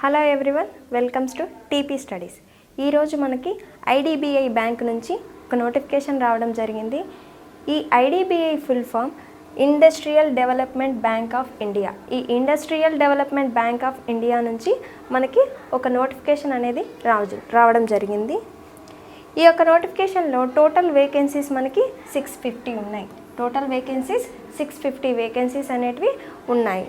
Hello everyone, welcomes to TP studies. ఈరోజు మనకి IDBI bank నుంచి ఒక నోటిఫికేషన్ రావడం జరిగింది. ఈ IDBI full form industrial development bank of India. ఈ industrial development bank of India నుంచి మనకి ఒక నోటిఫికేషన్ అనేది రావడం జరిగింది. ఈ యొక్క నోటిఫికేషన్లో టోటల్ వేకెన్సీస్ మనకి 650 ఉన్నాయి. టోటల్ వేకెన్సీస్ 650 వేకెన్సీస్ అనేటివి ఉన్నాయి.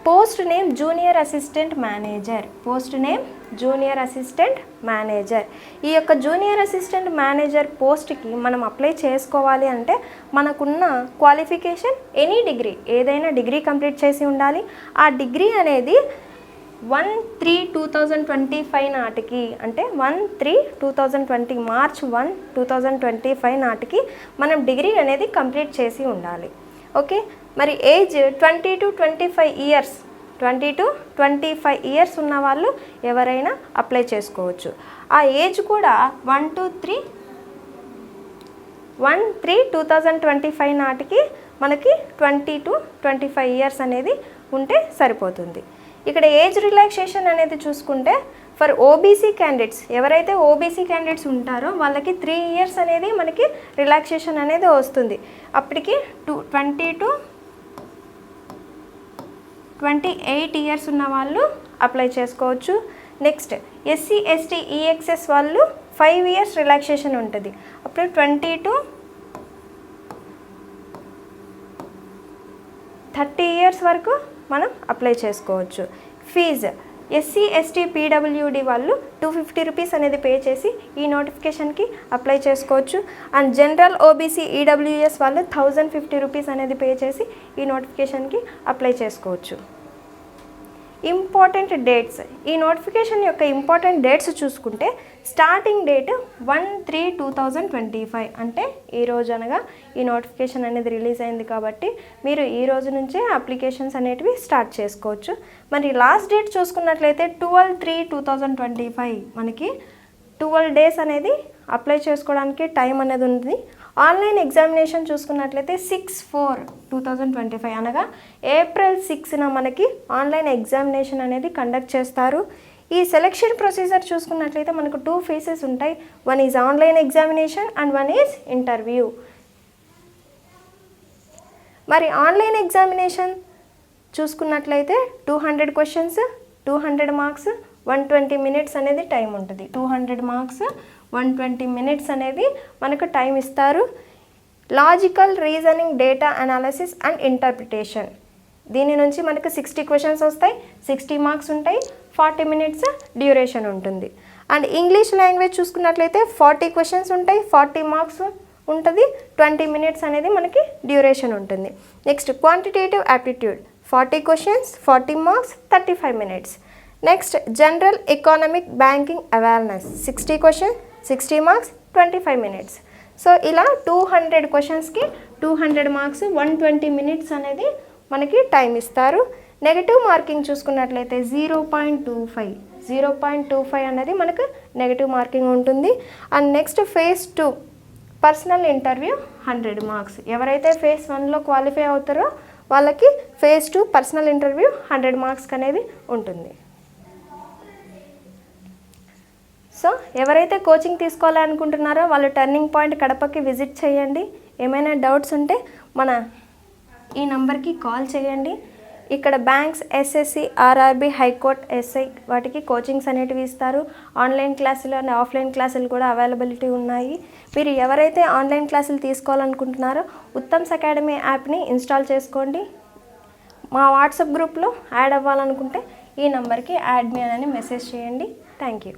Post name junior assistant manager. Post name junior assistant manager. ఈ యొక్క జూనియర్ అసిస్టెంట్ మేనేజర్ పోస్ట్కి మనం అప్లై చేసుకోవాలి అంటే మనకున్న క్వాలిఫికేషన్ ఎనీ డిగ్రీ, ఏదైనా డిగ్రీ కంప్లీట్ చేసి ఉండాలి. ఆ డిగ్రీ అనేది 1/3/2025 నాటికి, అంటే 1/3/2020 మార్చ్ 1, 2025 నాటికి మనం డిగ్రీ అనేది కంప్లీట్ చేసి ఉండాలి. ఓకే, మరి age 20 to 25 years, 20 to 25 years ఉన్న వాళ్ళు ఎవరైనా అప్లై చేసుకోవచ్చు. ఆ ఏజ్ కూడా 1/3/2025 నాటికి మనకి 20 to 25 ఇయర్స్ అనేది ఉంటే సరిపోతుంది. ఇక్కడ ఏజ్ రిలాక్సేషన్ అనేది చూసుకుంటే ఫర్ ఓబీసీ క్యాండిడేట్స్, ఎవరైతే ఓబీసీ క్యాండిడేట్స్ ఉంటారో వాళ్ళకి 3 ఇయర్స్ అనేది మనకి రిలాక్సేషన్ అనేది వస్తుంది. అప్పటికి 20 to 28 ఇయర్స్ ఉన్న వాళ్ళు అప్లై చేసుకోవచ్చు. నెక్స్ట్ ఎస్సీ ఎస్టీ ఈఎక్స్ఎస్ వాళ్ళు 5 ఇయర్స్ రిలాక్సేషన్ ఉంటుంది. అప్పుడు 20 to 30 ఇయర్స్ వరకు మనం అప్లై చేసుకోవచ్చు. ఫీజు ఎస్సీ ఎస్టీ పీడబ్ల్యూడి వాళ్ళు 250 రూపీస్ అనేది పే చేసి ఈ నోటిఫికేషన్కి అప్లై చేసుకోవచ్చు. అండ్ జనరల్ ఓబీసీ ఈడబ్ల్యూఎస్ వాళ్ళు 1050 రూపీస్ అనేది పే చేసి ఈ నోటిఫికేషన్కి అప్లై చేసుకోవచ్చు. ఇంపార్టెంట్ డేట్స్, ఈ నోటిఫికేషన్ యొక్క ఇంపార్టెంట్ డేట్స్ చూసుకుంటే స్టార్టింగ్ డేట్ 1/3/2025, అంటే ఈరోజు అనగా ఈ నోటిఫికేషన్ అనేది రిలీజ్ అయింది కాబట్టి మీరు ఈ రోజు నుంచే అప్లికేషన్స్ అనేటివి స్టార్ట్ చేసుకోవచ్చు. మరి లాస్ట్ డేట్ చూసుకున్నట్లయితే 12/3/2025, మనకి 12 డేస్ అనేది అప్లై చేసుకోవడానికి టైం అనేది ఉంది. ఆన్లైన్ ఎగ్జామినేషన్ చూసుకున్నట్లయితే 6/4/2025, అనగా April 6న మనకి ఆన్లైన్ ఎగ్జామినేషన్ అనేది కండక్ట్ చేస్తారు. ఈ సెలెక్షన్ ప్రొసీజర్ చూసుకున్నట్లయితే మనకు 2 ఫేసెస్ ఉంటాయి. One is online examination and one is interview. మరి ఆన్లైన్ ఎగ్జామినేషన్ చూసుకున్నట్లయితే 200 క్వశ్చన్స్, 200 మార్క్స్, 120 మినిట్స్ అనేది టైం ఉంటుంది. 200 మార్క్స్, 120 మినిట్స్ అనేది మనకు టైం ఇస్తారు. Logical reasoning, data analysis and interpretation, దీని నుంచి మనకు 60 క్వశ్చన్స్ వస్తాయి, 60 మార్క్స్ ఉంటాయి, 40 మినిట్స్ డ్యూరేషన్ ఉంటుంది. అండ్ ఇంగ్లీష్ లాంగ్వేజ్ చూసుకున్నట్లయితే 40 క్వశ్చన్స్ ఉంటాయి, 40 మార్క్స్ ఉంటుంది, 20 మినిట్స్ అనేది మనకి డ్యూరేషన్ ఉంటుంది. Next quantitative aptitude 40 questions, 40 marks, 35 minutes. Next general economic banking awareness 60 questions, 60 marks, 25 minutes. So ఇలా 200 క్వశ్చన్స్కి 200 మార్క్స్, 120 మినిట్స్ అనేది మనకి టైం ఇస్తారు. నెగటివ్ మార్కింగ్ చూసుకున్నట్లయితే 0.25 అనేది మనకు నెగటివ్ మార్కింగ్ ఉంటుంది. And next phase 2 personal interview 100 marks. ఎవరైతే ఫేజ్ 1లో క్వాలిఫై అవుతారో వాళ్ళకి ఫేజ్ 2 పర్సనల్ ఇంటర్వ్యూ 100 మార్క్స్కి అనేది ఉంటుంది. సో ఎవరైతే కోచింగ్ తీసుకోవాలనుకుంటున్నారో వాళ్ళు టర్నింగ్ పాయింట్ కడపకి విజిట్ చేయండి. ఏమైనా డౌట్స్ ఉంటే మన ఈ నంబర్కి కాల్ చేయండి. ఇక్కడ banks, SSC, RRB, high court, SI వాటికి కోచింగ్స్ అనేటివి ఇస్తారు. ఆన్లైన్ క్లాసులు అండ్ ఆఫ్లైన్ క్లాసులు కూడా అవైలబిలిటీ ఉన్నాయి. మీరు ఎవరైతే ఆన్లైన్ క్లాసులు తీసుకోవాలనుకుంటున్నారో ఉత్తమ్స్ అకాడమీ యాప్ని ఇన్స్టాల్ చేసుకోండి. మా వాట్సాప్ గ్రూప్లో యాడ్ అవ్వాలనుకుంటే ఈ నంబర్కి యాడ్ మీ అని మెసేజ్ చేయండి. Thank you.